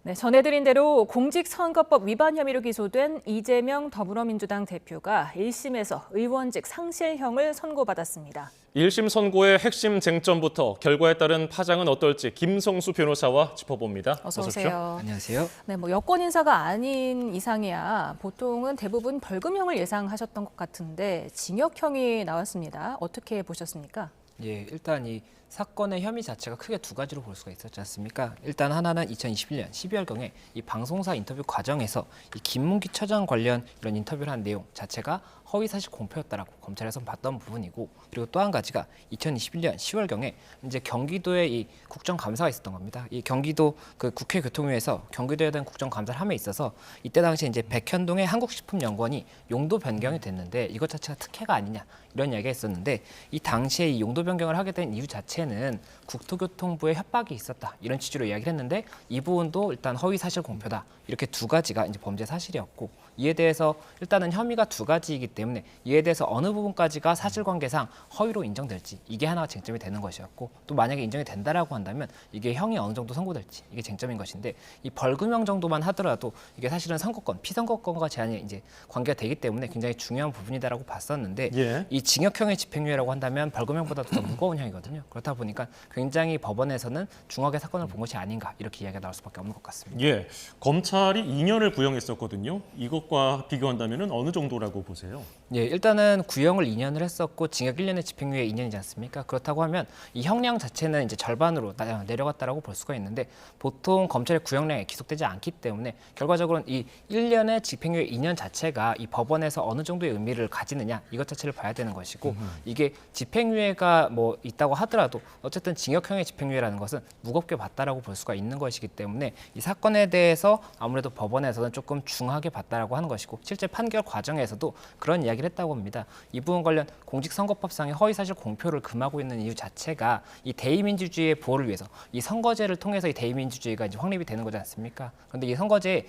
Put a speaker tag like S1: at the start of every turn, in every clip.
S1: 네, 전해드린 대로 공직선거법 위반 혐의로 기소된 이재명 더불어민주당 대표가 1심에서 의원직 상실형을 선고받았습니다.
S2: 1심 선고의 핵심 쟁점부터 결과에 따른 파장은 어떨지 김성수 변호사와 짚어봅니다.
S1: 어서 오세요.
S3: 안녕하세요.
S1: 네, 여권 인사가 아닌 이상이야 보통은 대부분 벌금형을 예상하셨던 것 같은데 징역형이 나왔습니다. 어떻게 보셨습니까?
S3: 예, 일단 이 사건의 혐의 자체가 크게 두 가지로 볼 수가 있었지 않습니까? 일단 하나는 2021년 12월경에 이 방송사 인터뷰 과정에서 이 김문기 처장 관련 이런 인터뷰를 한 내용 자체가 허위사실 공표였다라고 검찰에서 봤던 부분이고, 그리고 또 한 가지가 2021년 10월경에 이제 경기도에 이 국정감사가 있었던 겁니다. 이 경기도 그 국회 교통위에서 경기도에 대한 국정감사를 함에 있어서 이때 당시에 이제 백현동의 한국식품연구원이 용도 변경이 됐는데 이것 자체가 특혜가 아니냐 이런 이야기가 있었는데, 이 당시에 이 용도 변경을 하게 된 이유 자체는 국토교통부의 협박이 있었다 이런 취지로 이야기를 했는데, 이 부분도 일단 허위사실 공표다 이렇게 두 가지가 이제 범죄 사실이었고, 이에 대해서 일단은 혐의가 두 가지이기 때문에 이에 대해서 어느 부분까지가 사실관계상 허위로 인정될지 이게 하나가 쟁점이 되는 것이었고, 또 만약에 인정이 된다라고 한다면 이게 형이 어느 정도 선고될지 이게 쟁점인 것인데, 이 벌금형 정도만 하더라도 이게 사실은 선거권, 피선거권과 제한이 이제 관계가 되기 때문에 굉장히 중요한 부분이다라고 봤었는데, 이 징역형의 집행유예라고 한다면 벌금형보다도 더 무거운 형이거든요. 그렇다 보니까 굉장히 법원에서는 중하게 사건을 본 것이 아닌가 이렇게 이야기가 나올 수밖에 없는 것 같습니다.
S2: 예, 검찰이 2년을 구형했었거든요. 이것과 비교한다면 어느 정도라고 보세요?
S3: 예, 일단은 구형을 2년을 했었고 징역 1년에 집행유예 2년이지 않습니까? 그렇다고 하면 이 형량 자체는 이제 절반으로 내려갔다라고 볼 수가 있는데, 보통 검찰의 구형량이 기속되지 않기 때문에 결과적으로는 이 1년의 집행유예 2년 자체가 이 법원에서 어느 정도의 의미를 가지느냐 이것 자체를 봐야 되는 것이고, 이게 집행유예가 뭐 있다고 하더라도 어쨌든 징역형의 집행유예라는 것은 무겁게 봤다라고 볼 수가 있는 것이기 때문에 이 사건에 대해서 아무래도 법원에서는 조금 중하게 봤다라고 하는 것이고, 실제 판결 과정에서도 그런 이야기를 했다고 합니다. 이 부분 관련 공직선거법상의 허위사실 공표를 금하고 있는 이유 자체가 이 대의민주주의의 보호를 위해서 이 선거제를 통해서 이 대의민주주의가 이제 확립이 되는 거지 않습니까? 그런데 이 선거제에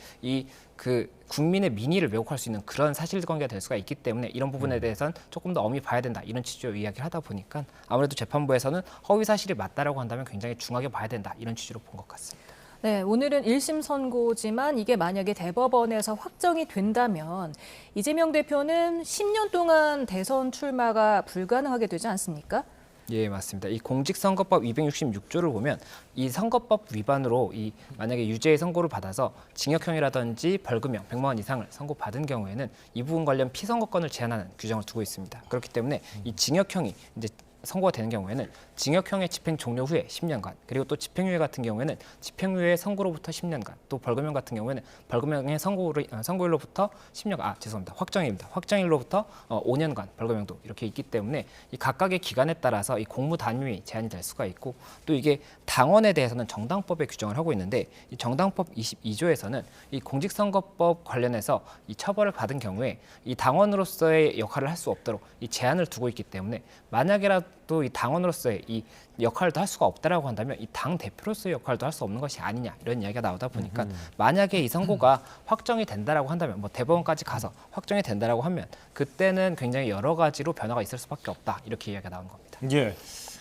S3: 국민의 민의를 왜곡할 수 있는 그런 사실관계가 될 수가 있기 때문에 이런 부분에 대해서는 조금 더 엄히 봐야 된다 이런 취지로 이야기를 하다 보니까 아무래도 재판부에서는 허위사실이 맞다라고 한다면 굉장히 중하게 봐야 된다 이런 취지로 본 것 같습니다.
S1: 네, 오늘은 1심 선고지만 이게 만약에 대법원에서 확정이 된다면 이재명 대표는 10년 동안 대선 출마가 불가능하게 되지 않습니까?
S3: 예, 맞습니다. 이 공직선거법 266조를 보면 이 선거법 위반으로 이 만약에 유죄의 선고를 받아서 징역형이라든지 벌금형 100만 원 이상을 선고받은 경우에는 이 부분 관련 피선거권을 제한하는 규정을 두고 있습니다. 그렇기 때문에 이 징역형이 이제 선고가 되는 경우에는 징역형의 집행 종료 후에 10년간, 그리고 또 집행유예 같은 경우에는 집행유예 선고로부터 10년간, 또 벌금형 같은 경우에는 벌금형의 선고일로부터 10년, 죄송합니다. 확정일입니다. 확정일로부터 5년간 벌금형도 이렇게 있기 때문에 이 각각의 기간에 따라서 이 공무 단위 제한이 될 수가 있고, 또 이게 당원에 대해서는 정당법에 규정을 하고 있는데, 이 정당법 22조에서는 이 공직선거법 관련해서 이 처벌을 받은 경우에 이 당원으로서의 역할을 할 수 없도록 이 제한을 두고 있기 때문에, 만약에라도 이 당원으로서의 이 역할도 할 수가 없다라고 한다면 이 당 대표로서의 역할도 할 수 없는 것이 아니냐 이런 이야기가 나오다 보니까, 만약에 이 선고가 확정이 된다라고 한다면, 뭐 대법원까지 가서 확정이 된다라고 하면 그때는 굉장히 여러 가지로 변화가 있을 수밖에 없다 이렇게 이야기가 나오는 겁니다.
S2: 예.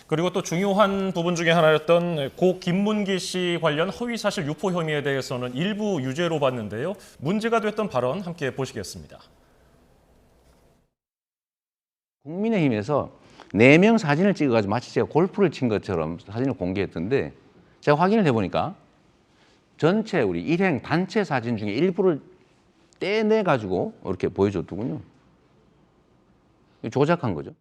S2: 그리고 또 중요한 부분 중에 하나였던 고 김문기 씨 관련 허위사실 유포 혐의에 대해서는 일부 유죄로 봤는데요. 문제가 됐던 발언 함께 보시겠습니다.
S4: 국민의힘에서 4명 사진을 찍어가지고 마치 제가 골프를 친 것처럼 사진을 공개했던데, 제가 확인을 해보니까 전체 우리 일행 단체 사진 중에 일부를 떼내가지고 이렇게 보여줬더군요. 조작한 거죠.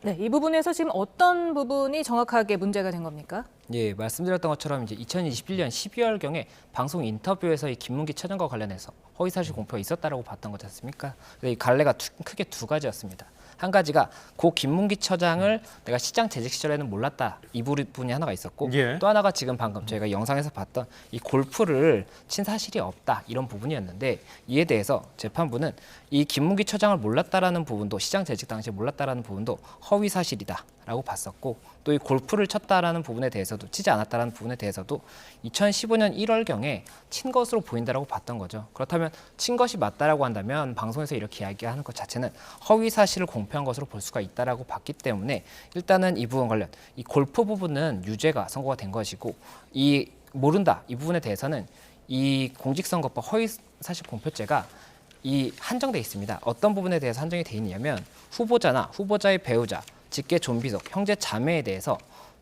S1: 네, 이 부분에서 지금 어떤 부분이 정확하게 문제가 된 겁니까?
S3: 예, 말씀드렸던 것처럼 이제 2021년 12월경에 방송 인터뷰에서 이 김문기 처장과 관련해서 허위사실 공표가 있었다라고 봤던 거지 않습니까? 이 갈래가 크게 두 가지였습니다. 한 가지가 고 김문기 처장을 내가 시장 재직 시절에는 몰랐다 이 부분이 하나가 있었고, 또 하나가 지금 방금 저희가 영상에서 봤던 이 골프를 친 사실이 없다 이런 부분이었는데, 이에 대해서 재판부는 이 김문기 처장을 몰랐다라는 부분도, 시장 재직 당시에 몰랐다라는 부분도 허위 사실이다라고 봤었고, 또 이 골프를 쳤다라는 부분에 대해서도, 치지 않았다라는 부분에 대해서도 2015년 1월경에 친 것으로 보인다라고 봤던 거죠. 그렇다면 친 것이 맞다라고 한다면 방송에서 이렇게 이야기하는 것 자체는 허위 사실을 공표한 것으로 볼 수가 있다라고 봤기 때문에, 일단은 이 부분 관련 이 골프 부분은 유죄가 선고가 된 것이고, 이 모른다 이 부분에 대해서는 이 공직선거법 허위사실 공표죄가 이 한정돼 있습니다. 어떤 부분에 대해서 한정이 돼 있냐면 후보자나 후보자의 배우자, 직계 존비속, 형제 자매에 대해서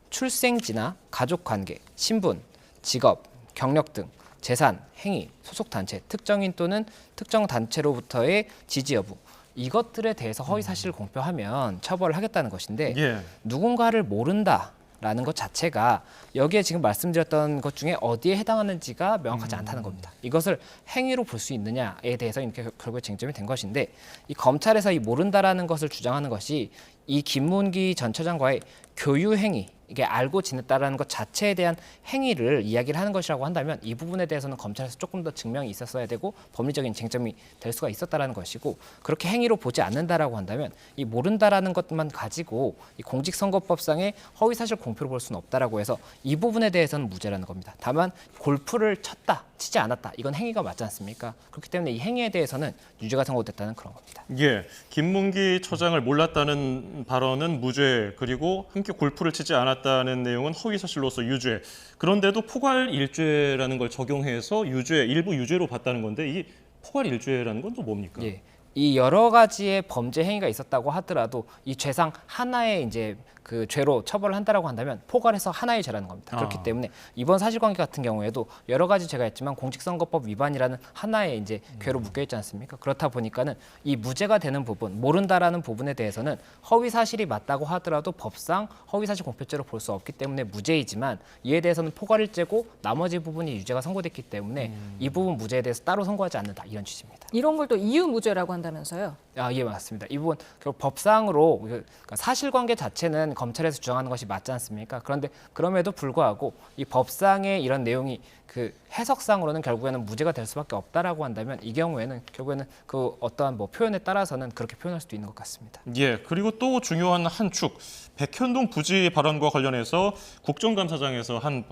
S3: 출생지나 가족관계, 신분, 직업, 경력 등 재산, 행위, 소속 단체, 특정인 또는 특정 단체로부터의 지지 여부 이것들에 대해서 허위 사실을 공표하면 처벌을 하겠다는 것인데
S2: 예.
S3: 누군가를 모른다라는 것 자체가 여기에 지금 말씀드렸던 것 중에 어디에 해당하는지가 명확하지 않다는 겁니다. 이것을 행위로 볼 수 있느냐에 대해서 이렇게 결국에 쟁점이 된 것인데 이 검찰에서 이 모른다라는 것을 주장하는 것이 이 김문기 전 처장과의 교유 행위 이게 알고 지냈다라는 것 자체에 대한 행위를 이야기를 하는 것이라고 한다면 이 부분에 대해서는 검찰에서 조금 더 증명이 있었어야 되고 법리적인 쟁점이 될 수가 있었다라는 것이고 그렇게 행위로 보지 않는다라고 한다면 이 모른다라는 것만 가지고 이 공직선거법상의 허위사실 공표를 볼 수는 없다라고 해서 이 부분에 대해서는 무죄라는 겁니다. 다만 골프를 쳤다, 치지 않았다 이건 행위가 맞지 않습니까? 그렇기 때문에 이 행위에 대해서는 유죄가 선고됐다는 그런 겁니다.
S2: 예, 김문기 처장을 몰랐다는 발언은 무죄, 그리고 함께 골프를 치지 않았다는 내용은 허위사실로서 유죄. 그런데도 포괄일죄라는 걸 적용해서 유죄, 일부 유죄로 봤다는 건데 이 포괄일죄라는 건 또 뭡니까?
S3: 예. 이 여러 가지의 범죄 행위가 있었다고 하더라도 이 죄상 하나의 이제 그 죄로 처벌을 한다라고 한다면 포괄해서 하나의 죄라는 겁니다. 그렇기 때문에 이번 사실관계 같은 경우에도 여러 가지 죄가 있지만 공직선거법 위반이라는 하나의 이제 죄로 묶여 있지 않습니까? 그렇다 보니까는 이 무죄가 되는 부분, 모른다라는 부분에 대해서는 허위 사실이 맞다고 하더라도 법상 허위 사실 공표죄로 볼 수 없기 때문에 무죄이지만 이에 대해서는 포괄일죄고 나머지 부분이 유죄가 선고됐기 때문에 이 부분 무죄에 대해서 따로 선고하지 않는다 이런 취지입니다.
S1: 이런 걸 또 이유무죄라고 한다면서요?
S3: 아, 예, 맞습니다. 이 부분 결국 법상으로 그러니까 사실관계 자체는 검찰에서 주장하는 것이 맞지 않습니까? 그런데 그럼에도 불구하고 이 법상의 이런 내용이 그 해석상으로는 결국에는 무죄가 될 수밖에 없다라고 한다면 이 경우에는 결국에는 그 어떠한 뭐 표현에 따라서는 그렇게 표현할 수도 있는 것 같습니다.
S2: 예, 그리고 또 중요한 한 축, 백현동 부지 발언과 관련해서 국정감사장에서 한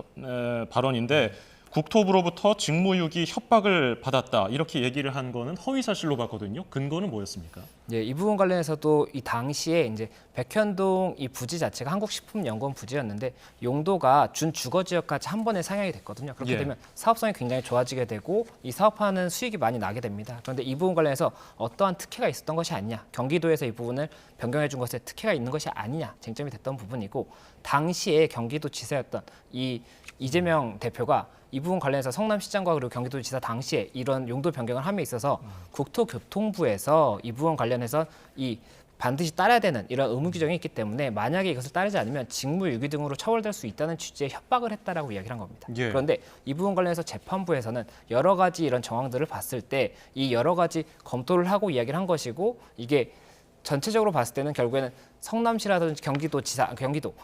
S2: 발언인데 국토부로부터 직무유기 협박을 받았다 이렇게 얘기를 한 거는 허위 사실로 봤거든요. 근거는 뭐였습니까?
S3: 예, 이 부분 관련해서도 이 당시에 이제 백현동 이 부지 자체가 한국식품연구원 부지였는데 용도가 준주거지역까지 한 번에 상향이 됐거든요. 그렇게
S2: 예.
S3: 되면 사업성이 굉장히 좋아지게 되고 이 사업하는 수익이 많이 나게 됩니다. 그런데 이 부분 관련해서 어떠한 특혜가 있었던 것이 아니냐, 경기도에서 이 부분을 변경해 준 것에 특혜가 있는 것이 아니냐 쟁점이 됐던 부분이고 당시에 경기도지사였던 이 이재명 대표가 이 부분 관련해서 성남시장과 그리고 경기도지사 당시에 이런 용도 변경을 함에 있어서 국토교통부에서 이 부분 관련해서 이 반드시 따라야 되는 이런 의무 규정이 있기 때문에 만약에 이것을 따르지 않으면 직무유기 등으로 처벌될 수 있다는 취지의 협박을 했다라고 이야기를 한 겁니다.
S2: 예.
S3: 그런데 이 부분 관련해서 재판부에서는 여러 가지 이런 정황들을 봤을 때 이 여러 가지 검토를 하고 이야기를 한 것이고 이게 전체적으로 봤을 때는 결국에는 성남시라든지 경기도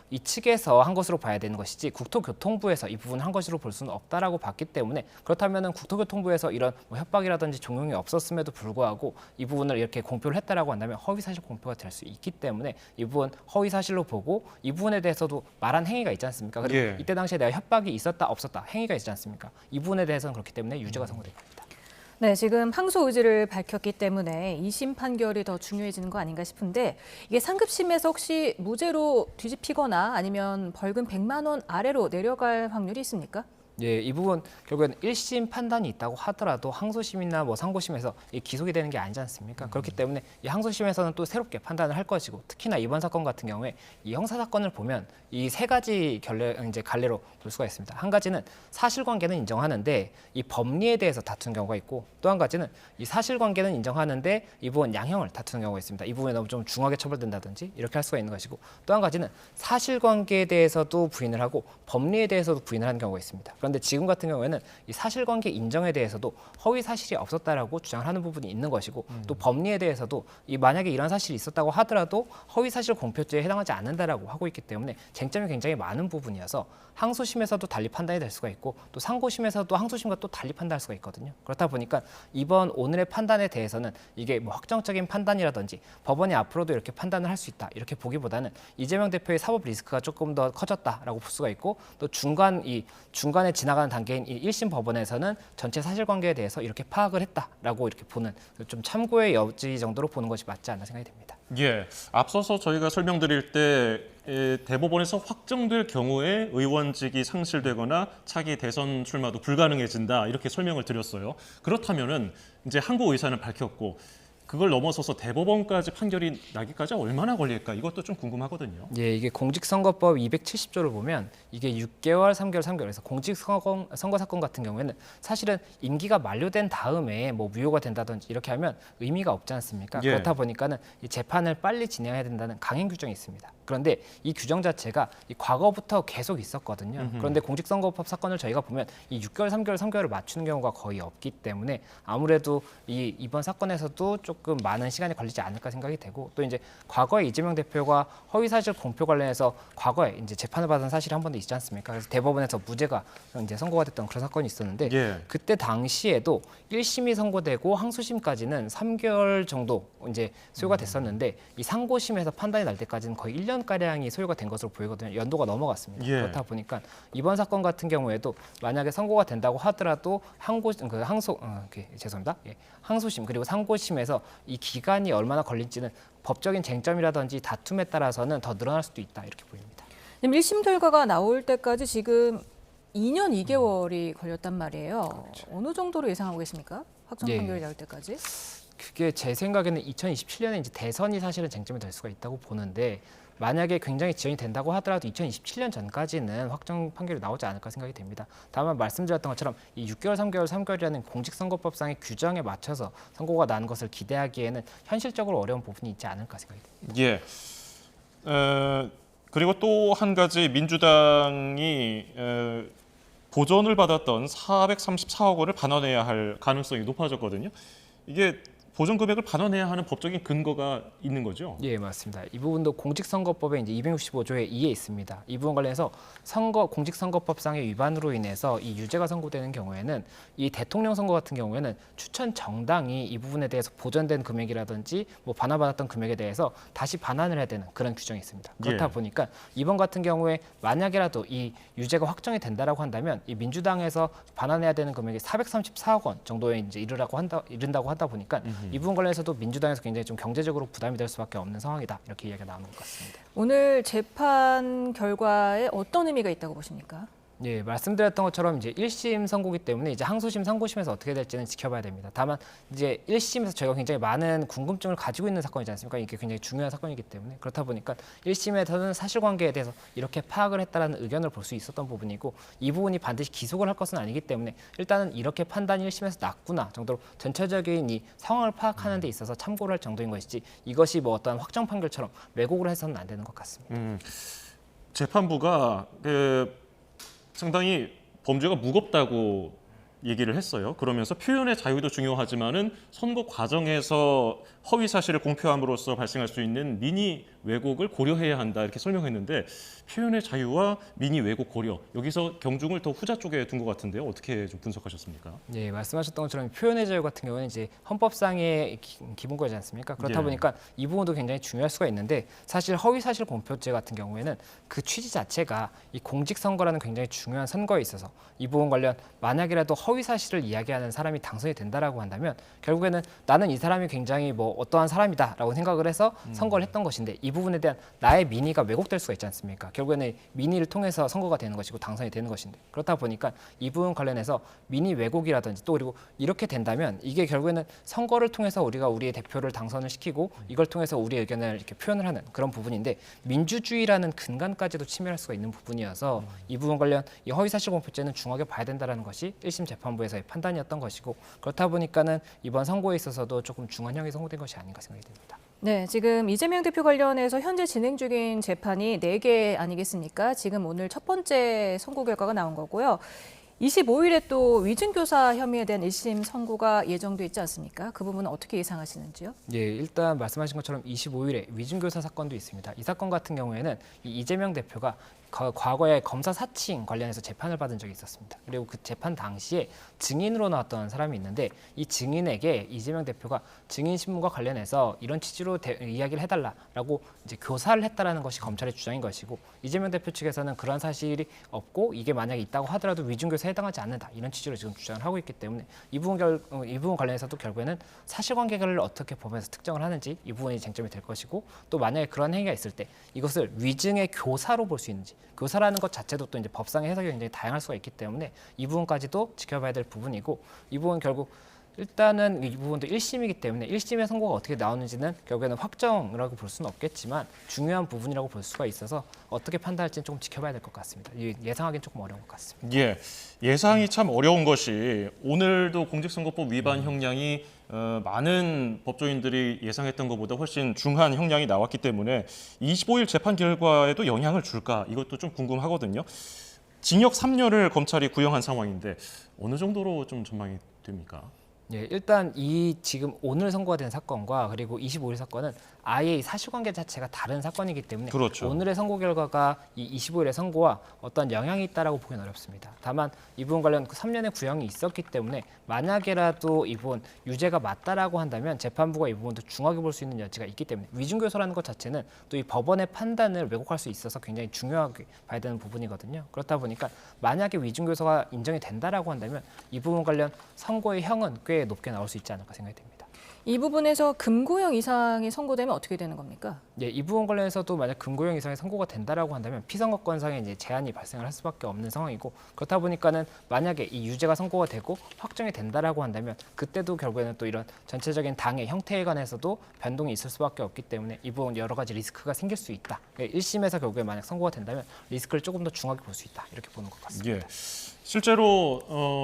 S3: 이 측에서 한 것으로 봐야 되는 것이지 국토교통부에서 이 부분을 한 것으로 볼 수는 없다라고 봤기 때문에 그렇다면은 국토교통부에서 이런 뭐 협박이라든지 종용이 없었음에도 불구하고 이 부분을 이렇게 공표를 했다라고 한다면 허위사실 공표가 될 수 있기 때문에 이 부분 허위사실로 보고 이 부분에 대해서도 말한 행위가 있지 않습니까? 그리고
S2: 예.
S3: 이때 당시에 내가 협박이 있었다 없었다 행위가 있지 않습니까? 이 부분에 대해서는 그렇기 때문에 유죄가 선고된 겁니다.
S1: 네, 지금 항소 의지를 밝혔기 때문에 2심 판결이 더 중요해지는 거 아닌가 싶은데 이게 상급심에서 혹시 무죄로 뒤집히거나 아니면 벌금 100만 원 아래로 내려갈 확률이 있습니까?
S3: 예, 이 부분 결국에는 1심 판단이 있다고 하더라도 항소심이나 뭐 상고심에서 이 기소가 되는 게 아니지 않습니까? 그렇기 때문에 이 항소심에서는 또 새롭게 판단을 할 것이고 특히나 이번 사건 같은 경우에 이 형사 사건을 보면 이 세 가지 갈래로 볼 수가 있습니다. 한 가지는 사실관계는 인정하는데 이 법리에 대해서 다투는 경우가 있고 또 한 가지는 이 사실관계는 인정하는데 이 부분 양형을 다투는 경우가 있습니다. 이 부분에 너무 좀 중하게 처벌된다든지 이렇게 할 수가 있는 것이고 또 한 가지는 사실관계에 대해서도 부인을 하고 법리에 대해서도 부인을 하는 경우가 있습니다. 그런데 지금 같은 경우에는 이 사실관계 인정에 대해서도 허위 사실이 없었다라고 주장을 하는 부분이 있는 것이고 또 법리에 대해서도 이 만약에 이런 사실이 있었다고 하더라도 허위 사실 공표죄에 해당하지 않는다라고 하고 있기 때문에 쟁점이 굉장히 많은 부분이어서 항소심에서도 달리 판단이 될 수가 있고 또 상고심에서도 항소심과 또 달리 판단할 수가 있거든요. 그렇다 보니까 이번 오늘의 판단에 대해서는 이게 뭐 확정적인 판단이라든지 법원이 앞으로도 이렇게 판단을 할 수 있다 이렇게 보기보다는 이재명 대표의 사법 리스크가 조금 더 커졌다라고 볼 수가 있고 또 중간에 지나가는 단계인 이 1심 법원에서는 전체 사실관계에 대해서 이렇게 파악을 했다라고 이렇게 보는 좀 참고의 여지 정도로 보는 것이 맞지 않나 생각이 됩니다.
S2: 예, 앞서서 저희가 설명드릴 때 대법원에서 확정될 경우에 의원직이 상실되거나 차기 대선 출마도 불가능해진다 이렇게 설명을 드렸어요. 그렇다면은 이제 항고 의사는 밝혔고 그걸 넘어서서 대법원까지 판결이 나기까지 얼마나 걸릴까 이것도 좀 궁금하거든요.
S3: 예, 이게 공직선거법 270조를 보면 이게 6개월, 3개월, 3개월에서 공직선거 사건 같은 경우에는 사실은 임기가 만료된 다음에 뭐 무효가 된다든지 이렇게 하면 의미가 없지 않습니까?
S2: 예.
S3: 그렇다 보니까는 이 재판을 빨리 진행해야 된다는 강행 규정이 있습니다. 그런데 이 규정 자체가 이 과거부터 계속 있었거든요. 그런데 공직선거법 사건을 저희가 보면 이 6개월, 3개월, 3개월을 맞추는 경우가 거의 없기 때문에 아무래도 이번 사건에서도 조금 많은 시간이 걸리지 않을까 생각이 되고 또 이제 과거에 이재명 대표가 허위사실 공표 관련해서 과거에 이제 재판을 받은 사실이 한 번도 있지 않습니까? 그래서 대법원에서 무죄가 이제 선고가 됐던 그런 사건이 있었는데
S2: 예.
S3: 그때 당시에도 1심이 선고되고 항소심까지는 3개월 정도 이제 소요가 됐었는데 이 상고심에서 판단이 날 때까지는 거의 1년 가량이 소요가 된 것으로 보이거든요. 연도가 넘어갔습니다.
S2: 예.
S3: 그렇다 보니까 이번 사건 같은 경우에도 만약에 선고가 된다고 하더라도 죄송합니다. 예, 항소심 그리고 상고심에서 이 기간이 얼마나 걸릴지는 법적인 쟁점이라든지 다툼에 따라서는 더 늘어날 수도 있다 이렇게 보입니다.
S1: 지금 1심 결과가 나올 때까지 지금 2년 2개월이 걸렸단 말이에요. 어느 정도로 예상하고 계십니까? 확정
S3: 예.
S1: 판결이 나올 때까지?
S3: 그게 제 생각에는 2027년에 이제 대선이 사실은 쟁점이 될 수가 있다고 보는데 만약에 굉장히 지연이 된다고 하더라도 2027년 전까지는 확정 판결이 나오지 않을까 생각이 됩니다. 다만 말씀드렸던 것처럼 이 6개월, 3개월, 3개월이라는 공직선거법상의 규정에 맞춰서 선고가 나는 것을 기대하기에는 현실적으로 어려운 부분이 있지 않을까 생각이 됩니다.
S2: 예. 그리고 또 한 가지 민주당이 보전을 받았던 434억 원을 반환해야 할 가능성이 높아졌거든요. 이게 보전 금액을 반환해야 하는 법적인 근거가 있는 거죠?
S3: 예, 맞습니다. 이 부분도 공직선거법의 이제 265조의 2에 있습니다. 이 부분 관련해서 공직선거법상의 위반으로 인해서 이 유죄가 선고되는 경우에는 이 대통령 선거 같은 경우에는 추천 정당이 이 부분에 대해서 보전된 금액이라든지 뭐 반환받았던 금액에 대해서 다시 반환을 해야 되는 그런 규정이 있습니다. 그렇다
S2: 예.
S3: 보니까 이번 같은 경우에 만약이라도 이 유죄가 확정이 된다라고 한다면 이 민주당에서 반환해야 되는 금액이 434억 원 정도에 이제 이른다고 하다 보니까 이 부분 관련해서도 민주당에서 굉장히 좀 경제적으로 부담이 될 수밖에 없는 상황이다. 이렇게 이야기가 나오는 것 같습니다.
S1: 오늘 재판 결과에 어떤 의미가 있다고 보십니까?
S3: 예, 말씀드렸던 것처럼 이제 1심 선고기 때문에 이제 항소심, 상고심에서 어떻게 될지는 지켜봐야 됩니다. 다만 이제 1심에서 저희가 굉장히 많은 궁금증을 가지고 있는 사건이지 않습니까? 이게 굉장히 중요한 사건이기 때문에 그렇다 보니까 1심에서는 사실관계에 대해서 이렇게 파악을 했다라는 의견을 볼 수 있었던 부분이고 이 부분이 반드시 기속을 할 것은 아니기 때문에 일단은 이렇게 판단이 1심에서 났구나 정도로 전체적인 이 상황을 파악하는 데 있어서 참고를 할 정도인 것이지 이것이 뭐 어떤 확정 판결처럼 왜곡을 해서는 안 되는 것 같습니다.
S2: 재판부가 상당히 범죄가 무겁다고 얘기를 했어요. 그러면서 표현의 자유도 중요하지만은 선거 과정에서 허위 사실을 공표함으로써 발생할 수 있는 민의 왜곡을 고려해야 한다 이렇게 설명했는데 표현의 자유와 민의 왜곡 고려 여기서 경중을 더 후자 쪽에 둔 것 같은데요. 어떻게 좀 분석하셨습니까?
S3: 예, 말씀하셨던 것처럼 표현의 자유 같은 경우는 이제 헌법상의 기본권이지 않습니까? 그렇다
S2: 예.
S3: 보니까 이 부분도 굉장히 중요할 수가 있는데 사실 허위사실 공표죄 같은 경우에는 그 취지 자체가 이 공직선거라는 굉장히 중요한 선거에 있어서 이 부분 관련 만약이라도 허위사실을 이야기하는 사람이 당선이 된다라고 한다면 결국에는 나는 이 사람이 굉장히 뭐 어떠한 사람이다라고 생각을 해서 선거를 했던 것인데 이 부분에 대한 나의 민의가 왜곡될 수가 있지 않습니까? 결국에는 민의를 통해서 선거가 되는 것이고 당선이 되는 것인데 그렇다 보니까 이 부분 관련해서 민의 왜곡이라든지 또 그리고 이렇게 된다면 이게 결국에는 선거를 통해서 우리가 우리의 대표를 당선을 시키고 이걸 통해서 우리의 의견을 이렇게 표현을 하는 그런 부분인데 민주주의라는 근간까지도 침해할 수가 있는 부분이어서 이 부분 관련 이 허위사실 공표죄는 중하게 봐야 된다라는 것이 1심 재판부에서의 판단이었던 것이고 그렇다 보니까는 이번 선고에 있어서도 조금 중한형이 선고된 것이 아닌가 생각이 듭니다.
S1: 네, 지금 이재명 대표 관련해서 현재 진행 중인 재판이 4개 아니겠습니까? 지금 오늘 첫 번째 선고 결과가 나온 거고요. 25일에 또 위증교사 혐의에 대한 1심 선고가 예정돼 있지 않습니까? 그 부분은 어떻게 예상하시는지요?
S3: 예, 일단 말씀하신 것처럼 25일에 위증교사 사건도 있습니다. 이 사건 같은 경우에는 이 이재명 대표가 과거에 검사 사칭 관련해서 재판을 받은 적이 있었습니다. 그리고 그 재판 당시에 증인으로 나왔던 사람이 있는데 이 증인에게 이재명 대표가 증인 신문과 관련해서 이런 취지로 이야기를 해달라라고 이제 교사를 했다라는 것이 검찰의 주장인 것이고 이재명 대표 측에서는 그런 사실이 없고 이게 만약에 있다고 하더라도 위증교사에 해당하지 않는다 이런 취지로 지금 주장을 하고 있기 때문에 이 부분 관련해서도 결국에는 사실관계를 어떻게 법원에서 특정을 하는지 이 부분이 쟁점이 될 것이고 또 만약에 그런 행위가 있을 때 이것을 위증의 교사로 볼 수 있는지 교사라는 것 자체도 또 이제 법상의 해석이 굉장히 다양할 수가 있기 때문에 이 부분까지도 지켜봐야 될 부분이고 이 부분 결국 일단은 이 부분도 1심이기 때문에 1심의 선고가 어떻게 나오는지는 결국에는 확정이라고 볼 수는 없겠지만 중요한 부분이라고 볼 수가 있어서 어떻게 판단할지는 조금 지켜봐야 될 것 같습니다. 예상하기는 조금 어려운 것 같습니다.
S2: 예, 예상이 참 어려운 것이 오늘도 공직선거법 위반 형량이 많은 법조인들이 예상했던 것보다 훨씬 중한 형량이 나왔기 때문에 25일 재판 결과에도 영향을 줄까 이것도 좀 궁금하거든요. 징역 3년을 검찰이 구형한 상황인데 어느 정도로 좀 전망이 됩니까?
S3: 예, 일단 이 지금 오늘 선고가 된 사건과 그리고 25일 사건은 아예 이 사실관계 자체가 다른 사건이기 때문에
S2: 그렇죠.
S3: 오늘의 선고 결과가 이 25일의 선고와 어떤 영향이 있다라고 보기는 어렵습니다. 다만 이 부분 관련 3년의 구형이 있었기 때문에 만약에라도 이 부분 유죄가 맞다라고 한다면 재판부가 이 부분도 중하게 볼 수 있는 여지가 있기 때문에 위증교사라는 것 자체는 또 이 법원의 판단을 왜곡할 수 있어서 굉장히 중요하게 봐야 되는 부분이거든요. 그렇다 보니까 만약에 위증교사가 인정이 된다라고 한다면 이 부분 관련 선고의 형은 꽤 높게 나올 수 있지 않을까 생각이 됩니다.
S1: 이 부분에서 금고형 이상이 선고되면 어떻게 되는 겁니까?
S3: 예, 이 부분 관련해서도 만약 금고형 이상의 선고가 된다라고 한다면 피선거권상의 이제 제한이 발생을 할 수밖에 없는 상황이고 그렇다 보니까는 만약에 이 유죄가 선고가 되고 확정이 된다라고 한다면 그때도 결국에는 또 이런 전체적인 당의 형태에 관해서도 변동이 있을 수밖에 없기 때문에 이 부분 여러 가지 리스크가 생길 수 있다. 1심에서 결국에 만약 선고가 된다면 리스크를 조금 더 중하게 볼 수 있다. 이렇게 보는 것 같습니다.
S2: 예. 실제로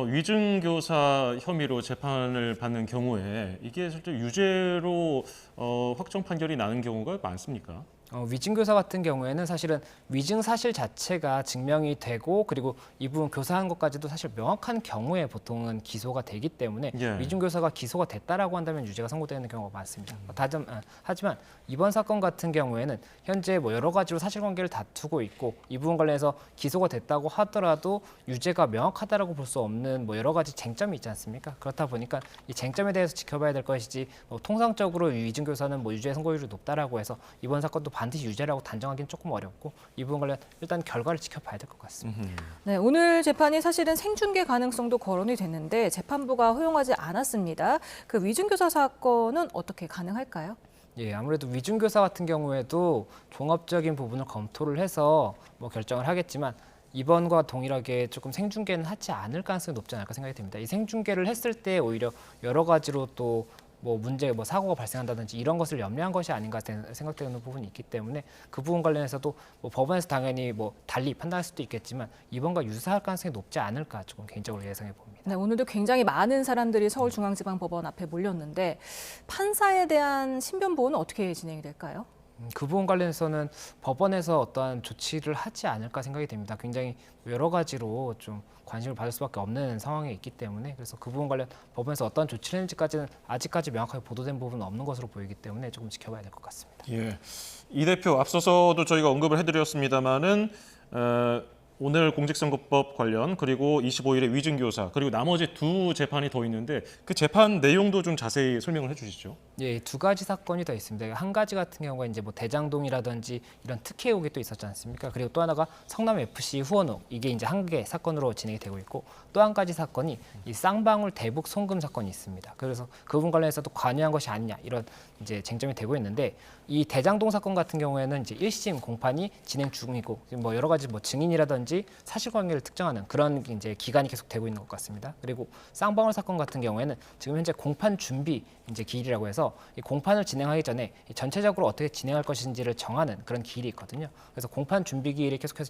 S2: 위증교사 혐의로 재판을 받는 경우에 이게 실제 유죄로 확정 판결이 나는 경우가 많습니까?
S3: 위증교사 같은 경우에는 사실은 위증 사실 자체가 증명이 되고 그리고 이 부분 교사한 것까지도 사실 명확한 경우에 보통은 기소가 되기 때문에
S2: 예.
S3: 위증교사가 기소가 됐다라고 한다면 유죄가 선고되는 경우가 많습니다. 하지만 이번 사건 같은 경우에는 현재 뭐 여러 가지로 사실관계를 다투고 있고 이 부분 관련해서 기소가 됐다고 하더라도 유죄가 명확하다라고 볼 수 없는 뭐 여러 가지 쟁점이 있지 않습니까? 그렇다 보니까 이 쟁점에 대해서 지켜봐야 될 것이지 통상적으로 위증교사는 뭐 유죄 선고율이 높다라고 해서 이번 사건도 반드시 유죄라고 단정하기는 조금 어렵고 이 부분 관련 일단 결과를 지켜봐야 될 것 같습니다.
S1: 네, 오늘 재판이 사실은 생중계 가능성도 거론이 됐는데 재판부가 허용하지 않았습니다. 그 위증교사 사건은 어떻게 가능할까요?
S3: 예, 아무래도 위증교사 같은 경우에도 종합적인 부분을 검토를 해서 뭐 결정을 하겠지만 이번과 동일하게 조금 생중계는 하지 않을 가능성이 높지 않을까 생각이 됩니다. 이 생중계를 했을 때 오히려 여러 가지로 또 뭐 문제, 뭐 사고가 발생한다든지 이런 것을 염려한 것이 아닌가 생각되는 부분이 있기 때문에 그 부분 관련해서도 뭐 법원에서 당연히 뭐 달리 판단할 수도 있겠지만 이번과 유사할 가능성이 높지 않을까 조금 개인적으로 예상해 봅니다.
S1: 네, 오늘도 굉장히 많은 사람들이 서울중앙지방법원 앞에 몰렸는데 판사에 대한 신변 보호는 어떻게 진행이 될까요?
S3: 그 부분 관련해서는 법원에서 어떠한 조치를 하지 않을까 생각이 됩니다. 굉장히 여러 가지로 좀 관심을 받을 수밖에 없는 상황에 있기 때문에 그래서 그 부분 관련 법원에서 어떤 조치를 했는지까지는 아직까지 명확하게 보도된 부분은 없는 것으로 보이기 때문에 조금 지켜봐야 될 것 같습니다.
S2: 예. 이 대표 앞서서도 저희가 언급을 해드렸습니다마는 오늘 공직선거법 관련 그리고 25일에 위증교사 그리고 나머지 두 재판이 더 있는데 그 재판 내용도 좀 자세히 설명을 해주시죠.
S3: 예, 두 가지 사건이 더 있습니다. 한 가지 같은 경우가 이제 뭐 대장동이라든지 이런 특혜 의혹이 또 있었지 않습니까? 그리고 또 하나가 성남 FC 후원혹 이게 이제 한 개 사건으로 진행이 되고 있고 또 한 가지 사건이 이 쌍방울 대북 송금 사건이 있습니다. 그래서 그 부분 관련해서도 관여한 것이 아니냐 이런 이제 쟁점이 되고 있는데 이 대장동 사건 같은 경우에는 이제 1심 공판이 진행 중이고 뭐 여러 가지 뭐 증인이라든지 사실관계를 특정하는 그런 이제 기간이 계속 되고 있는 것 같습니다. 그리고 쌍방울 사건 같은 경우에는 지금 현재 공판 준비 이제 기일이라고 해서 이 공판을 진행하기 전에 전체적으로 어떻게 진행할 것인지를 정하는 그런 기일이 있거든요. 그래서 공판 준비 기일이 계속해서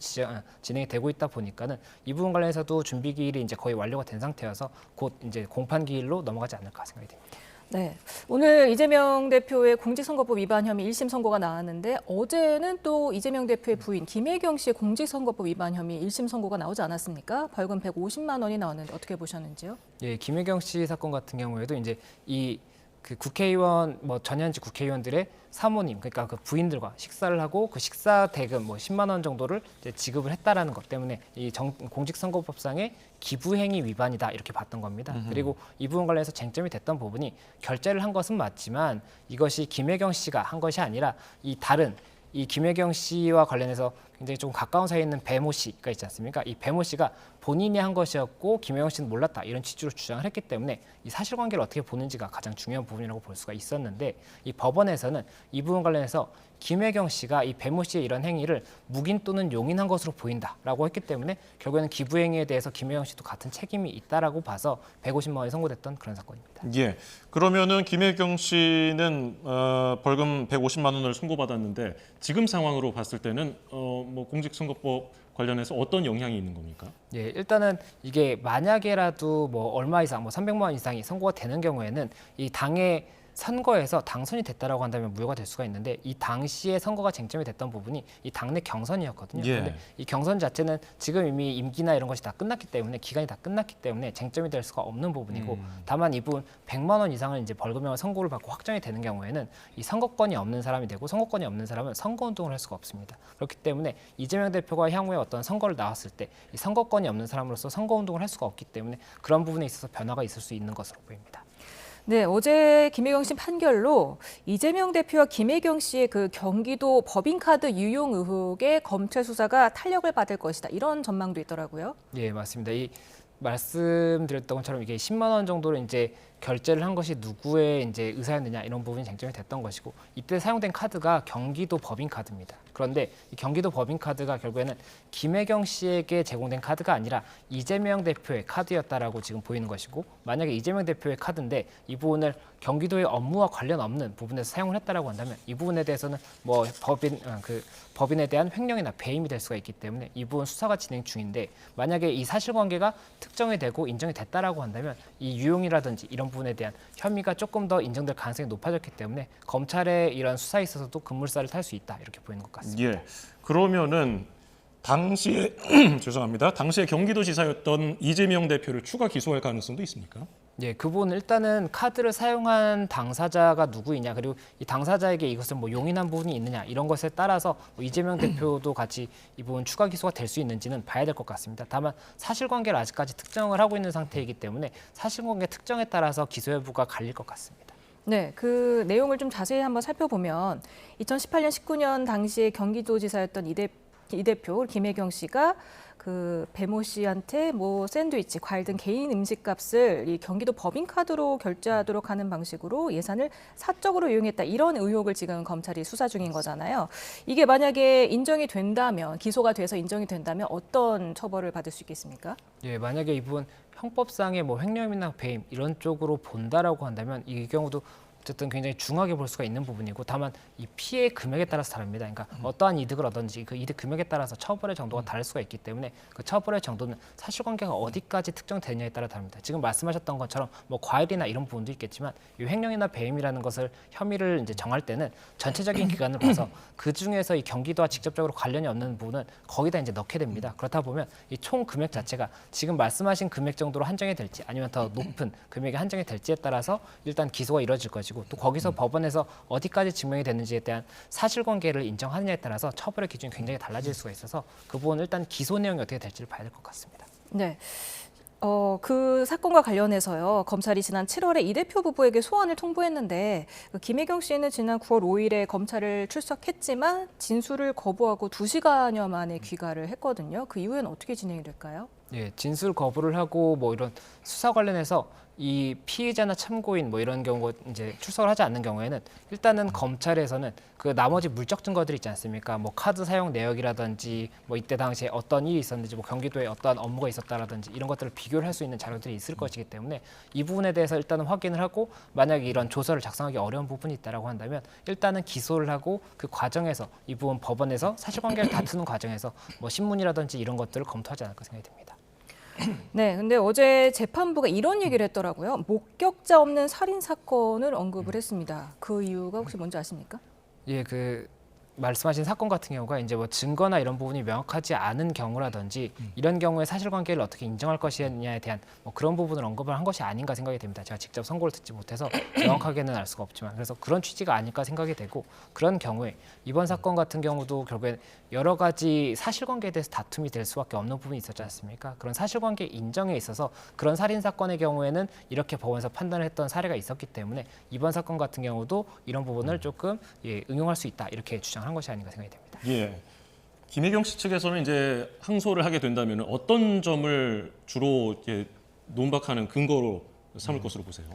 S3: 진행이 되고 있다 보니까는 이 부분 관련해서도 준비 기일이 이제 거의 완료가 된 상태여서 곧 이제 공판 기일로 넘어가지 않을까 생각이 됩니다.
S1: 네, 오늘 이재명 대표의 공직선거법 위반 혐의 1심 선고가 나왔는데 어제는 또 이재명 대표의 부인 김혜경 씨의 공직선거법 위반 혐의 1심 선고가 나오지 않았습니까? 벌금 150만 원이 나왔는데 어떻게 보셨는지요?
S3: 예, 김혜경 씨 사건 같은 경우에도 이제 이 그 국회의원 뭐 전현직 국회의원들의 사모님 그러니까 그 부인들과 식사를 하고 그 식사 대금 뭐 10만 원 정도를 이제 지급을 했다라는 것 때문에 이 공직선거법상의 기부행위 위반이다 이렇게 봤던 겁니다. 그리고 이 부분 관련해서 쟁점이 됐던 부분이 결제를 한 것은 맞지만 이것이 김혜경 씨가 한 것이 아니라 이 다른 이 김혜경 씨와 관련해서 굉장히 좀 가까운 사이에 있는 배모 씨가 있지 않습니까? 이 배모 씨가 본인이 한 것이었고 김혜경 씨는 몰랐다 이런 취지로 주장을 했기 때문에 이 사실관계를 어떻게 보는지가 가장 중요한 부분이라고 볼 수가 있었는데 이 법원에서는 이 부분 관련해서 김혜경 씨가 이 배모 씨의 이런 행위를 묵인 또는 용인한 것으로 보인다라고 했기 때문에 결국에는 기부행위에 대해서 김혜경 씨도 같은 책임이 있다라고 봐서 150만 원이 선고됐던 그런 사건입니다.
S2: 예. 그러면은 김혜경 씨는 벌금 150만 원을 선고받았는데 지금 상황으로 봤을 때는 뭐 공직선거법 관련해서 어떤 영향이 있는 겁니까?
S3: 예, 일단은 이게 만약에라도 뭐 얼마 이상, 뭐 300만 원 이상이 선고가 되는 경우에는 이 당의 선거에서 당선이 됐다라고 한다면 무효가 될 수가 있는데 이 당시에 선거가 쟁점이 됐던 부분이 이 당내 경선이었거든요.
S2: 예.
S3: 그런데 이 경선 자체는 지금 이미 임기나 이런 것이 다 끝났기 때문에 기간이 다 끝났기 때문에 쟁점이 될 수가 없는 부분이고 다만 이 부분 100만 원 이상을 이제 벌금형을 선고를 받고 확정이 되는 경우에는 이 선거권이 없는 사람이 되고 선거권이 없는 사람은 선거운동을 할 수가 없습니다. 그렇기 때문에 이재명 대표가 향후에 어떤 선거를 나왔을 때 이 선거권이 없는 사람으로서 선거운동을 할 수가 없기 때문에 그런 부분에 있어서 변화가 있을 수 있는 것으로 보입니다.
S1: 네, 어제 김혜경 씨 판결로 이재명 대표와 김혜경 씨의 그 경기도 법인카드 유용 의혹의 검찰 수사가 탄력을 받을 것이다. 이런 전망도 있더라고요.
S3: 예, 맞습니다. 이 말씀드렸던 것처럼 이게 10만 원 정도를 이제 결제를 한 것이 누구의 이제 의사였느냐 이런 부분이 쟁점이 됐던 것이고 이때 사용된 카드가 경기도 법인 카드입니다. 그런데 이 경기도 법인 카드가 결국에는 김혜경 씨에게 제공된 카드가 아니라 이재명 대표의 카드였다라고 지금 보이는 것이고 만약에 이재명 대표의 카드인데 이 부분을 경기도의 업무와 관련 없는 부분에서 사용을 했다라고 한다면 이 부분에 대해서는 뭐 법인에 대한 횡령이나 배임이 될 수가 있기 때문에 이 부분 수사가 진행 중인데 만약에 이 사실관계가 특정이 되고 인정이 됐다라고 한다면 이 유용이라든지 이런 부분에 대한 혐의가 조금 더 인정될 가능성이 높아졌기 때문에 검찰의 이런 수사에 있어서도 급물살을 탈 수 있다 이렇게 보이는 것 같습니다.
S2: 예. 그러면은 당시에 죄송합니다. 당시에 경기도지사였던 이재명 대표를 추가 기소할 가능성도 있습니까?
S3: 예, 그 부분 일단은 카드를 사용한 당사자가 누구이냐 그리고 이 당사자에게 이것을 뭐 용인한 부분이 있느냐 이런 것에 따라서 뭐 이재명 대표도 같이 이 부분 추가 기소가 될 수 있는지는 봐야 될 것 같습니다. 다만 사실관계를 아직까지 특정을 하고 있는 상태이기 때문에 사실관계 특정에 따라서 기소 여부가 갈릴 것 같습니다.
S1: 네, 그 내용을 좀 자세히 한번 살펴보면 2018년, 19년 당시에 경기도지사였던 이 대표 김혜경 씨가 그 배모 씨한테 뭐 샌드위치, 과일 등 개인 음식값을 이 경기도 법인카드로 결제하도록 하는 방식으로 예산을 사적으로 이용했다 이런 의혹을 지금 검찰이 수사 중인 거잖아요. 이게 만약에 인정이 된다면 기소가 돼서 인정이 된다면 어떤 처벌을 받을 수 있겠습니까?
S3: 예, 만약에 이 부분 형법상의 뭐 횡령이나 배임 이런 쪽으로 본다라고 한다면 이 경우도 어쨌든 굉장히 중하게 볼 수가 있는 부분이고 다만 이 피해 금액에 따라서 다릅니다. 그러니까 어떠한 이득을 얻었는지 그 이득 금액에 따라서 처벌의 정도가 다를 수가 있기 때문에 그 처벌의 정도는 사실관계가 어디까지 특정되느냐에 따라 다릅니다. 지금 말씀하셨던 것처럼 뭐 과일이나 이런 부분도 있겠지만 이 횡령이나 배임이라는 것을 혐의를 이제 정할 때는 전체적인 기간을 봐서 그 중에서 이 경기도와 직접적으로 관련이 없는 부분은 거기다 이제 넣게 됩니다. 그렇다 보면 이 총 금액 자체가 지금 말씀하신 금액 정도로 한정이 될지 아니면 더 높은 금액이 한정이 될지에 따라서 일단 기소가 이루어질 것이고 또 거기서 법원에서 어디까지 증명이 됐는지에 대한 사실관계를 인정하느냐에 따라서 처벌의 기준이 굉장히 달라질 수가 있어서 그 부분은 일단 기소 내용이 어떻게 될지를 봐야 될 것 같습니다.
S1: 네. 그 사건과 관련해서요. 검찰이 지난 7월에 이 대표 부부에게 소환을 통보했는데 그 김혜경 씨는 지난 9월 5일에 검찰을 출석했지만 진술을 거부하고 2시간여 만에 귀가를 했거든요. 그 이후에는 어떻게 진행이 될까요?
S3: 예, 진술 거부를 하고 뭐 이런 수사 관련해서 이 피의자나 참고인 뭐 이런 경우 이제 출석을 하지 않는 경우에는 일단은 검찰에서는 그 나머지 물적 증거들이 있지 않습니까? 뭐 카드 사용 내역이라든지 뭐 이때 당시에 어떤 일이 있었는지 뭐 경기도에 어떠한 업무가 있었다라든지 이런 것들을 비교를 할 수 있는 자료들이 있을 것이기 때문에 이 부분에 대해서 일단은 확인을 하고 만약에 이런 조서를 작성하기 어려운 부분이 있다라고 한다면 일단은 기소를 하고 그 과정에서 이 부분 법원에서 사실관계를 다투는 과정에서 뭐 신문이라든지 이런 것들을 검토하지 않을까 생각이 듭니다.
S1: 네, 근데 어제 재판부가 이런 얘기를 했더라고요. 목격자 없는 살인 사건을 언급을 했습니다. 그 이유가 혹시 뭔지 아십니까?
S3: 예, 그 말씀하신 사건 같은 경우가 이제 뭐 증거나 이런 부분이 명확하지 않은 경우라든지 이런 경우에 사실관계를 어떻게 인정할 것이냐에 대한 뭐 그런 부분을 언급을 한 것이 아닌가 생각이 됩니다. 제가 직접 선고를 듣지 못해서 명확하게는 알 수가 없지만 그래서 그런 취지가 아닐까 생각이 되고 그런 경우에 이번 사건 같은 경우도 결국에 여러 가지 사실관계에 대해서 다툼이 될 수밖에 없는 부분이 있었지 않습니까? 그런 사실관계 인정에 있어서 그런 살인 사건의 경우에는 이렇게 법원에서 판단을 했던 사례가 있었기 때문에 이번 사건 같은 경우도 이런 부분을 조금 응용할 수 있다 이렇게 주장한 것이 아닌가 생각이 됩니다.
S2: 예. 김혜경 씨 측에서는 이제 항소를 하게 된다면 어떤 점을 주로 이제 논박하는 근거로 삼을 것으로 보세요?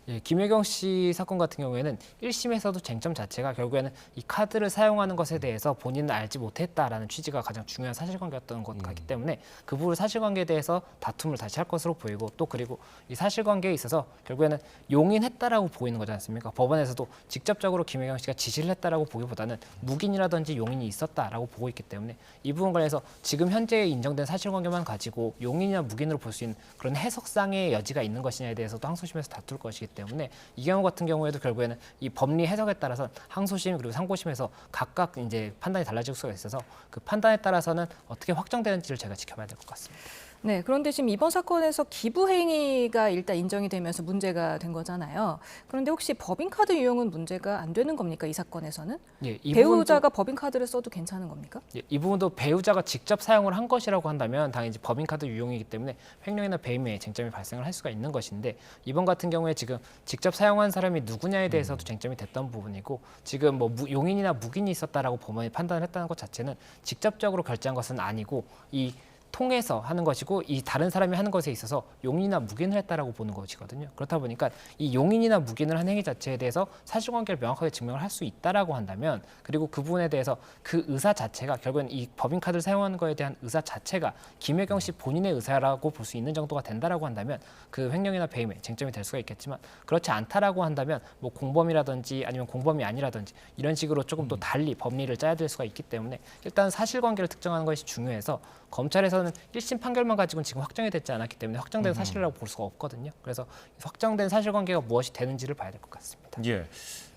S3: 예, 김혜경 씨 사건 같은 경우에는 1심에서도 쟁점 자체가 결국에는 이 카드를 사용하는 것에 대해서 본인은 알지 못했다라는 취지가 가장 중요한 사실관계였던 것 같기 때문에 그 부분 사실관계에 대해서 다툼을 다시 할 것으로 보이고 또 그리고 이 사실관계에 있어서 결국에는 용인했다라고 보이는 거지 않습니까? 법원에서도 직접적으로 김혜경 씨가 지시를 했다라고 보기보다는 묵인이라든지 용인이 있었다라고 보고 있기 때문에 이 부분 관련해서 지금 현재 인정된 사실관계만 가지고 용인이나 묵인으로 볼 수 있는 그런 해석상의 여지가 있는 것이냐에 대해서도 항소심에서 다툴 것이기 때문에 이 경우 같은 경우에도 결국에는 이 법리 해석에 따라서 항소심 그리고 상고심에서 각각 이제 판단이 달라질 수가 있어서 그 판단에 따라서는 어떻게 확정되는지를 제가 지켜봐야 될 것 같습니다.
S1: 네, 그런데 지금 이번 사건에서 기부 행위가 일단 인정이 되면서 문제가 된 거잖아요. 그런데 혹시 법인카드 유용은 문제가 안 되는 겁니까? 이 사건에서는?
S3: 예, 이
S1: 배우자가 법인카드를 써도 괜찮은 겁니까?
S3: 예, 이 부분도 배우자가 직접 사용을 한 것이라고 한다면 당연히 법인카드 유용이기 때문에 횡령이나 배임의 쟁점이 발생을 할 수가 있는 것인데 이번 같은 경우에 지금 직접 사용한 사람이 누구냐에 대해서도 쟁점이 됐던 부분이고 지금 뭐 용인이나 묵인이 있었다라고 법원이 판단을 했다는 것 자체는 직접적으로 결제한 것은 아니고 이 통해서 하는 것이고 이 다른 사람이 하는 것에 있어서 용인이나 묵인을 했다라고 보는 것이거든요. 그렇다 보니까 이 용인이나 묵인을 한 행위 자체에 대해서 사실관계를 명확하게 증명을 할 수 있다라고 한다면 그리고 그 부분에 대해서 그 의사 자체가 결국은 이 법인카드를 사용하는 것에 대한 의사 자체가 김혜경 씨 본인의 의사라고 볼 수 있는 정도가 된다라고 한다면 그 횡령이나 배임에 쟁점이 될 수가 있겠지만 그렇지 않다라고 한다면 뭐 공범이라든지 아니면 공범이 아니라든지 이런 식으로 조금 또 달리 법리를 짜야 될 수가 있기 때문에 일단 사실관계를 특정하는 것이 중요해서 검찰에서는 1심 판결만 가지고는 지금 확정이 됐지 않았기 때문에 확정된 사실이라고 볼 수가 없거든요. 그래서 확정된 사실관계가 무엇이 되는지를 봐야 될 것 같습니다.
S2: 예.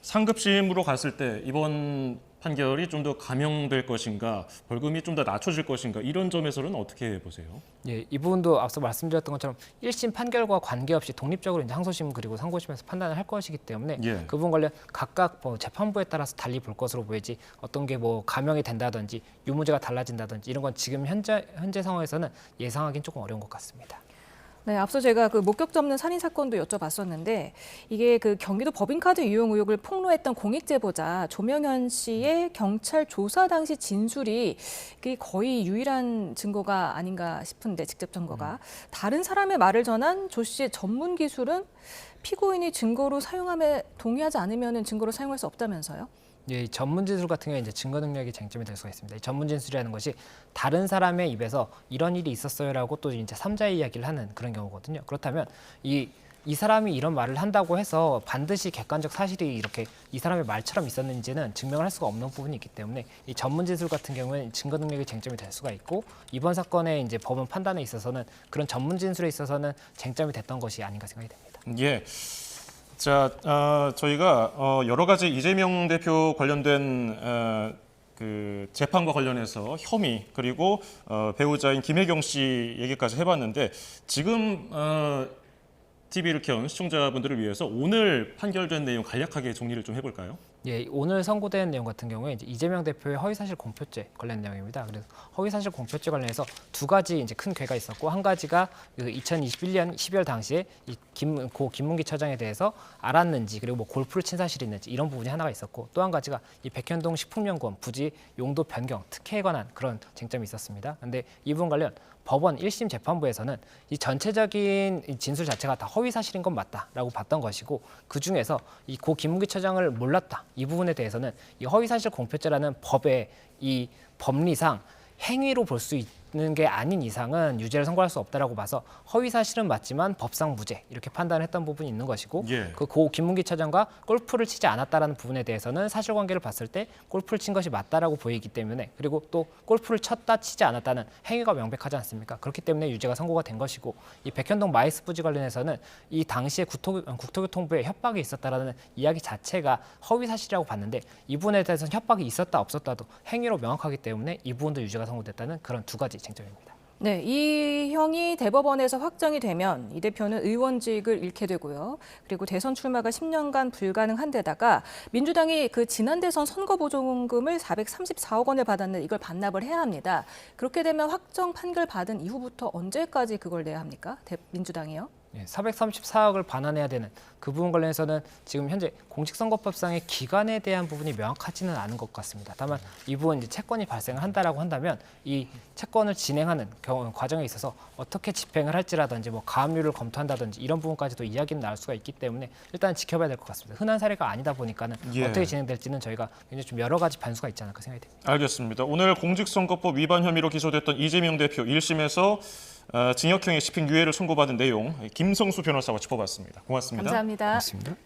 S2: 상급심으로 갔을 때 이번 판결이 좀 더 감형될 것인가, 벌금이 좀 더 낮춰질 것인가 이런 점에서는 어떻게 보세요?
S3: 예, 이 부분도 앞서 말씀드렸던 것처럼 1심 판결과 관계없이 독립적으로 이제 항소심 그리고 상고심에서 판단을 할 것이기 때문에
S2: 예.
S3: 그 부분 관련 각각 뭐 재판부에 따라서 달리 볼 것으로 보이지 어떤 게 뭐 감형이 된다든지 유무죄가 달라진다든지 이런 건 지금 현재 상황에서는 예상하기는 조금 어려운 것 같습니다.
S1: 네, 앞서 제가 그 목격자 없는 살인 사건도 여쭤봤었는데 이게 그 경기도 법인카드 유용 의혹을 폭로했던 공익 제보자 조명현 씨의 경찰 조사 당시 진술이 그게 거의 유일한 증거가 아닌가 싶은데 직접 증거가 다른 사람의 말을 전한 조 씨의 전문 기술은 피고인이 증거로 사용함에 동의하지 않으면 증거로 사용할 수 없다면서요?
S3: 이 전문 진술 같은 경우에 이제 증거 능력이 쟁점이 될 수가 있습니다. 이 전문 진술이라는 것이 다른 사람의 입에서 이런 일이 있었어요라고 또 이제 3자의 이야기를 하는 그런 경우거든요. 그렇다면 이 사람이 이런 말을 한다고 해서 반드시 객관적 사실이 이렇게 이 사람의 말처럼 있었는지는 증명을 할 수가 없는 부분이 있기 때문에 이 전문 진술 같은 경우에는 증거 능력이 쟁점이 될 수가 있고 이번 사건의 이제 법원 판단에 있어서는 그런 전문 진술에 있어서는 쟁점이 됐던 것이 아닌가 생각이 됩니다.
S2: 예. 자, 저희가 여러 가지 이재명 대표 관련된 그 재판과 관련해서 혐의 그리고 배우자인 김혜경 씨 얘기까지 해봤는데 지금 TV를 켠 시청자분들을 위해서 오늘 판결된 내용 간략하게 정리를 좀 해볼까요?
S3: 예, 오늘 선고된 내용 같은 경우에 이제 이재명 대표의 허위사실 공표죄 관련 내용입니다. 그래서 허위사실 공표죄 관련해서 두 가지 이제 큰 죄가 있었고 한 가지가 그 2021년 12월 당시에 이 고 김문기 처장에 대해서 알았는지 그리고 뭐 골프를 친 사실이 있는지 이런 부분이 하나가 있었고 또 한 가지가 이 백현동 식품연구원 부지 용도 변경 특혜에 관한 그런 쟁점이 있었습니다. 그런데 이 부분 관련 법원 1심 재판부에서는 이 전체적인 진술 자체가 다 허위 사실인 건 맞다라고 봤던 것이고 그 중에서 이 고 김문기 처장을 몰랐다 이 부분에 대해서는 이 허위 사실 공표죄라는 법의 이 법리상 행위로 볼 수 게 아닌 이상은 유죄를 선고할 수 없다라고 봐서 허위 사실은 맞지만 법상 무죄 이렇게 판단했던 부분이 있는 것이고
S2: 예.
S3: 그 고 김문기 차장과 골프를 치지 않았다라는 부분에 대해서는 사실관계를 봤을 때 골프를 친 것이 맞다라고 보이기 때문에 그리고 또 골프를 쳤다 치지 않았다는 행위가 명백하지 않습니까? 그렇기 때문에 유죄가 선고가 된 것이고 이 백현동 마이스 부지 관련해서는 이 당시에 국토교통부에 협박이 있었다라는 이야기 자체가 허위 사실이라고 봤는데 이 부분에 대해서는 협박이 있었다 없었다도 행위로 명확하기 때문에 이 부분도 유죄가 선고됐다는 그런 두 가지 쟁점입니다.
S1: 네, 이 형이 대법원에서 확정이 되면 이 대표는 의원직을 잃게 되고요. 그리고 대선 출마가 10년간 불가능한 데다가 민주당이 그 지난 대선 선거보조금을 434억 원을 받았는데 이걸 반납을 해야 합니다. 그렇게 되면 확정 판결 받은 이후부터 언제까지 그걸 내야 합니까? 민주당이요?
S3: 434억을 반환해야 되는 그 부분 관련해서는 지금 현재 공직선거법상의 기간에 대한 부분이 명확하지는 않은 것 같습니다. 다만 이 부분 이제 채권이 발생을 한다라고 한다면 이 채권을 진행하는 과정에 있어서 어떻게 집행을 할지라든지 뭐 가압류를 검토한다든지 이런 부분까지도 이야기는 나올 수가 있기 때문에 일단 지켜봐야 될 것 같습니다. 흔한 사례가 아니다 보니까는
S2: 예.
S3: 어떻게 진행될지는 저희가 굉장히 좀 여러 가지 변수가 있지 않을까 생각이 됩니다.
S2: 알겠습니다. 오늘 공직선거법 위반 혐의로 기소됐던 이재명 대표 1심에서 징역형의 집행유예를 선고받은 내용 김성수 변호사와 짚어봤습니다. 고맙습니다.
S1: 감사합니다.
S3: 고맙습니다.